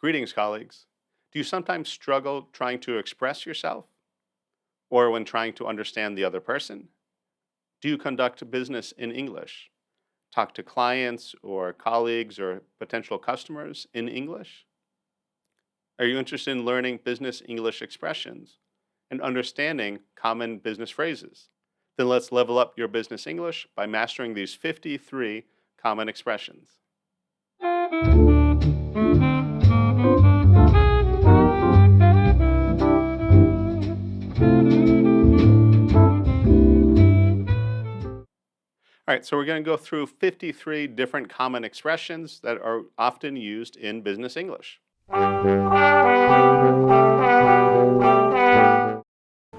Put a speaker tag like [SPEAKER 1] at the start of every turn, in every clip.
[SPEAKER 1] Greetings, colleagues. Do you sometimes struggle trying to express yourself or when trying to understand the other person? Do you conduct business in English? Talk to clients or colleagues or potential customers in English? Are you interested in learning business English expressions and understanding common business phrases? Then let's level up your business English by mastering these 53 common expressions. All right, so we're going to go through 53 different common expressions that are often used in business English.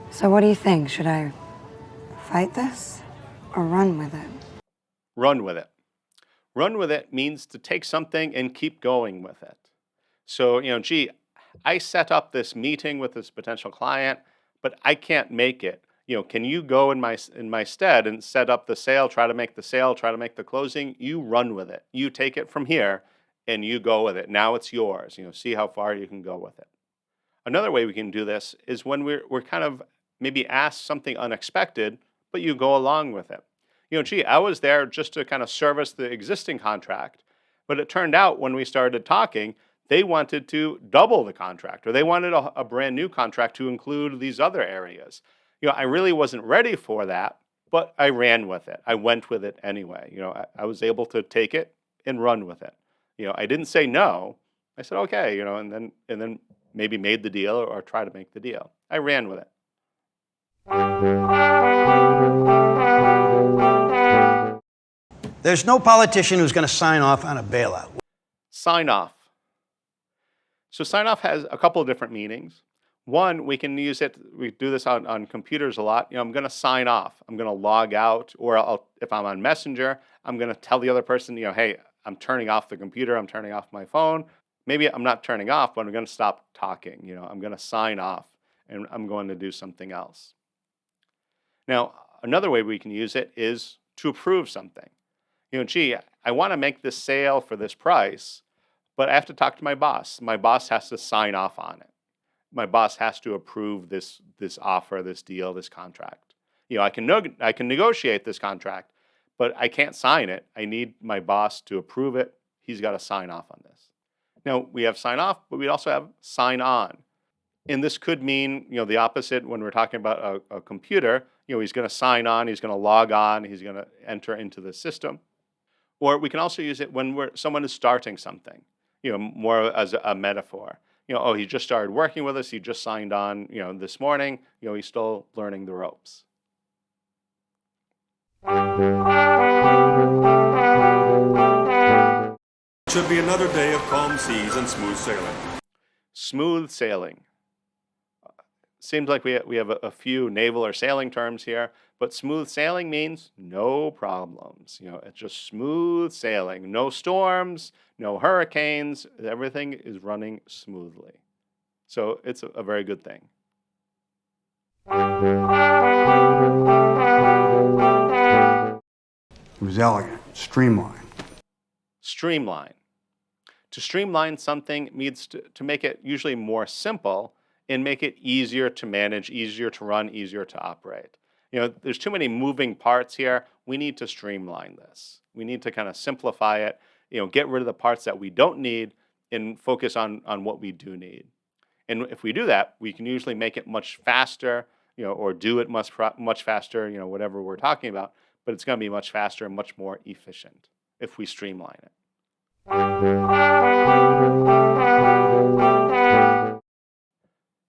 [SPEAKER 2] So what do you think? Should I fight this or run with it?
[SPEAKER 1] Run with it. Run with it means to take something and keep going with it. So, gee, I set up this meeting with this potential client, but I can't make it. Can you go in my stead and set up the sale, try to make the sale, try to make the closing? You run with it. You take it from here and you go with it. Now it's yours. See how far you can go with it. Another way we can do this is when we're kind of maybe asked something unexpected, but you go along with it. Gee, I was there just to kind of service the existing contract, but it turned out when we started talking, they wanted to double the contract or they wanted a brand new contract to include these other areas. I really wasn't ready for that, but I ran with it. I went with it anyway. I was able to take it and run with it. I didn't say no. I said okay. And then maybe made the deal or try to make the deal. I ran with it.
[SPEAKER 3] There's no politician who's going to sign off on a bailout.
[SPEAKER 1] Sign off. So sign off has a couple of different meanings. One, we can use it, we do this on computers a lot. I'm going to sign off. I'm going to log out, or if I'm on Messenger, I'm going to tell the other person, hey, I'm turning off the computer, I'm turning off my phone. Maybe I'm not turning off, but I'm going to stop talking. I'm going to sign off and I'm going to do something else. Now, another way we can use it is to approve something. Gee, I want to make this sale for this price, but I have to talk to my boss. My boss has to sign off on it. My boss has to approve this offer, this deal, this contract. I can negotiate this contract, but I can't sign it. I need my boss to approve it. He's got to sign off on this. Now, we have sign off, but we also have sign on. And this could mean, the opposite when we're talking about a computer. He's going to sign on, he's going to log on, he's going to enter into the system. Or we can also use it when someone is starting something, more as a metaphor. Oh, he just started working with us, he just signed on, this morning, he's still learning the ropes.
[SPEAKER 4] Should be another day of calm seas and smooth sailing.
[SPEAKER 1] Smooth sailing. Seems like we have a few naval or sailing terms here, but smooth sailing means no problems. It's just smooth sailing. No storms, no hurricanes. Everything is running smoothly. So it's a very good thing.
[SPEAKER 5] It was elegant, streamlined.
[SPEAKER 1] Streamline. To streamline something means to make it usually more simple and make it easier to manage, easier to run, easier to operate. There's too many moving parts here. We need to streamline this. We need to kind of simplify it, get rid of the parts that we don't need and focus on what we do need. And if we do that, we can usually make it much faster, or do it much faster, whatever we're talking about, but it's going to be much faster and much more efficient if we streamline it.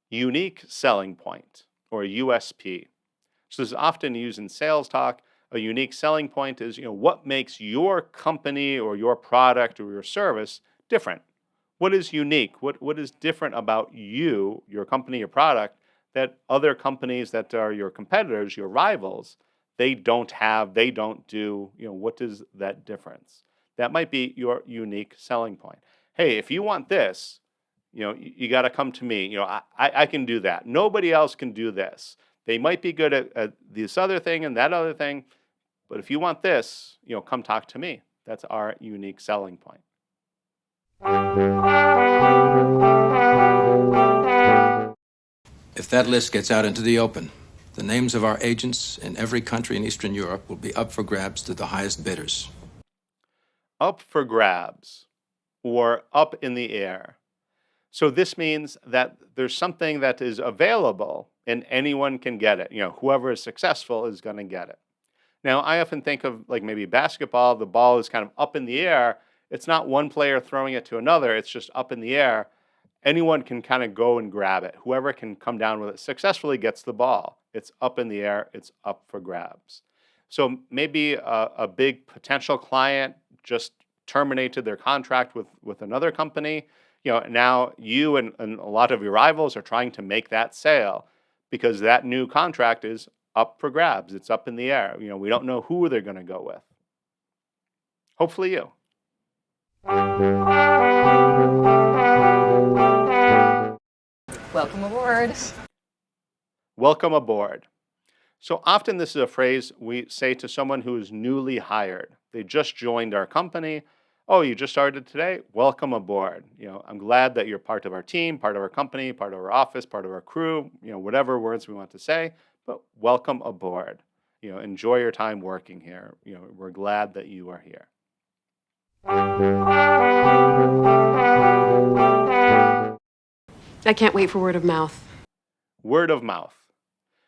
[SPEAKER 1] Unique selling point, or USP. So this is often used in sales talk. A unique selling point is, what makes your company or your product or your service different? What is unique? What is different about you, your company, your product, that other companies that are your competitors, your rivals, they don't have, they don't do? What is that difference? That might be your unique selling point. Hey, if you want this, you got to come to me. I can do that. Nobody else can do this. They might be good at this other thing and that other thing, but if you want this, come talk to me. That's our unique selling point.
[SPEAKER 6] If that list gets out into the open, the names of our agents in every country in Eastern Europe will be up for grabs to the highest bidders.
[SPEAKER 1] Up for grabs or up in the air. So this means that there's something that is available and anyone can get it. Whoever is successful is going to get it. Now, I often think of like maybe basketball, the ball is kind of up in the air. It's not one player throwing it to another, it's just up in the air. Anyone can kind of go and grab it. Whoever can come down with it successfully gets the ball. It's up in the air, it's up for grabs. So maybe a big potential client just terminated their contract with another company. Now you and a lot of your rivals are trying to make that sale because that new contract is up for grabs. It's up in the air. We don't know who they're going to go with. Hopefully you.
[SPEAKER 7] Welcome aboard.
[SPEAKER 1] Welcome aboard. So often this is a phrase we say to someone who is newly hired. They just joined our company. Oh, you just started today? Welcome aboard. I'm glad that you're part of our team, part of our company, part of our office, part of our crew, whatever words we want to say, but welcome aboard. Enjoy your time working here. We're glad that you are here.
[SPEAKER 8] I can't wait for word of mouth.
[SPEAKER 1] Word of mouth.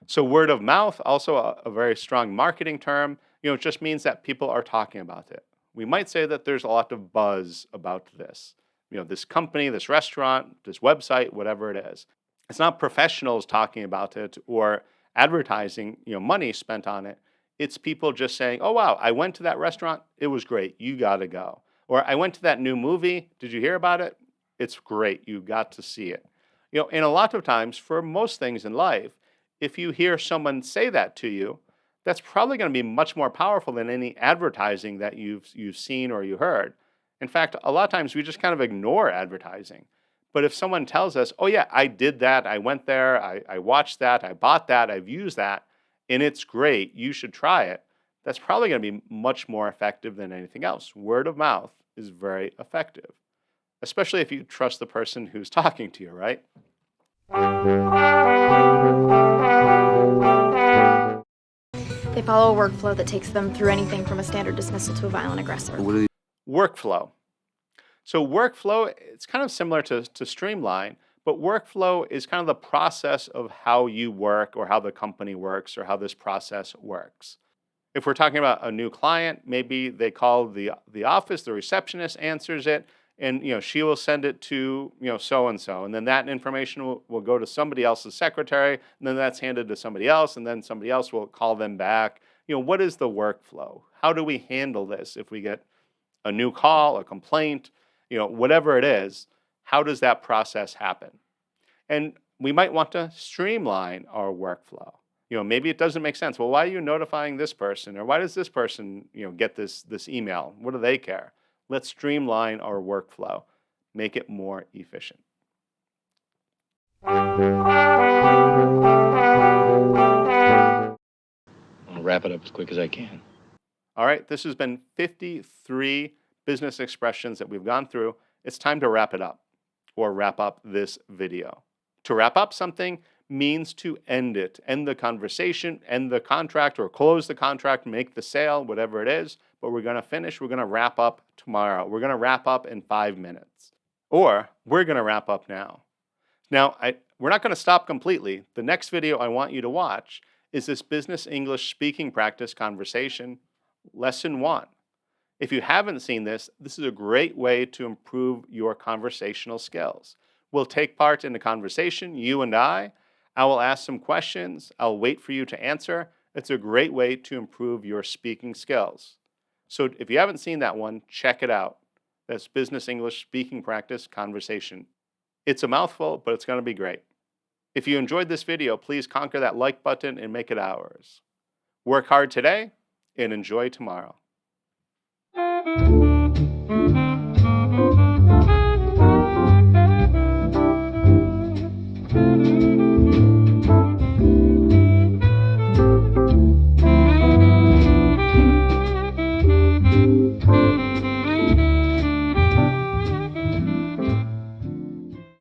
[SPEAKER 1] So word of mouth, also a very strong marketing term. It just means that people are talking about it. We might say that there's a lot of buzz about this. This company, this restaurant, this website, whatever it is. It's not professionals talking about it or advertising, money spent on it. It's people just saying, oh, wow, I went to that restaurant. It was great. You got to go. Or I went to that new movie. Did you hear about it? It's great. You got to see it. And a lot of times for most things in life, if you hear someone say that to you, that's probably going to be much more powerful than any advertising that you've seen or you heard. In fact, a lot of times we just kind of ignore advertising. But if someone tells us, oh yeah, I did that, I went there, I watched that, I bought that, I've used that, and it's great, you should try it, that's probably going to be much more effective than anything else. Word of mouth is very effective, especially if you trust the person who's talking to you, right?
[SPEAKER 9] They follow a workflow that takes them through anything from a standard dismissal to a violent aggressor.
[SPEAKER 1] Workflow. So workflow, it's kind of similar to Streamline, but workflow is kind of the process of how you work or how the company works or how this process works. If we're talking about a new client, maybe they call the office, the receptionist answers it, and she will send it to so and so, and then that information will go to somebody else's secretary, and then that's handed to somebody else, and then somebody else will call them back. What is the workflow? How do we handle this if we get a new call, a complaint, whatever it is? How does that process happen? And we might want to streamline our workflow. Maybe it doesn't make sense. Well, why are you notifying this person, or why does this person get this email? What do they care? Let's streamline our workflow, make it more efficient.
[SPEAKER 10] I'll wrap it up as quick as I can.
[SPEAKER 1] All right, this has been 53 business expressions that we've gone through. It's time to wrap it up, or wrap up this video. To wrap up something means to end it, end the conversation, end the contract, or close the contract, make the sale, whatever it is. But we're going to finish, we're going to wrap up tomorrow. We're going to wrap up in 5 minutes. Or we're going to wrap up now. Now, we're not going to stop completely. The next video I want you to watch is this business English speaking practice conversation, lesson 1. If you haven't seen this, this is a great way to improve your conversational skills. We'll take part in the conversation, you and I. I will ask some questions. I'll wait for you to answer. It's a great way to improve your speaking skills. So if you haven't seen that one, check it out. That's Business English Speaking Practice Conversation. It's a mouthful, but it's going to be great. If you enjoyed this video, please conquer that like button and make it ours. Work hard today and enjoy tomorrow.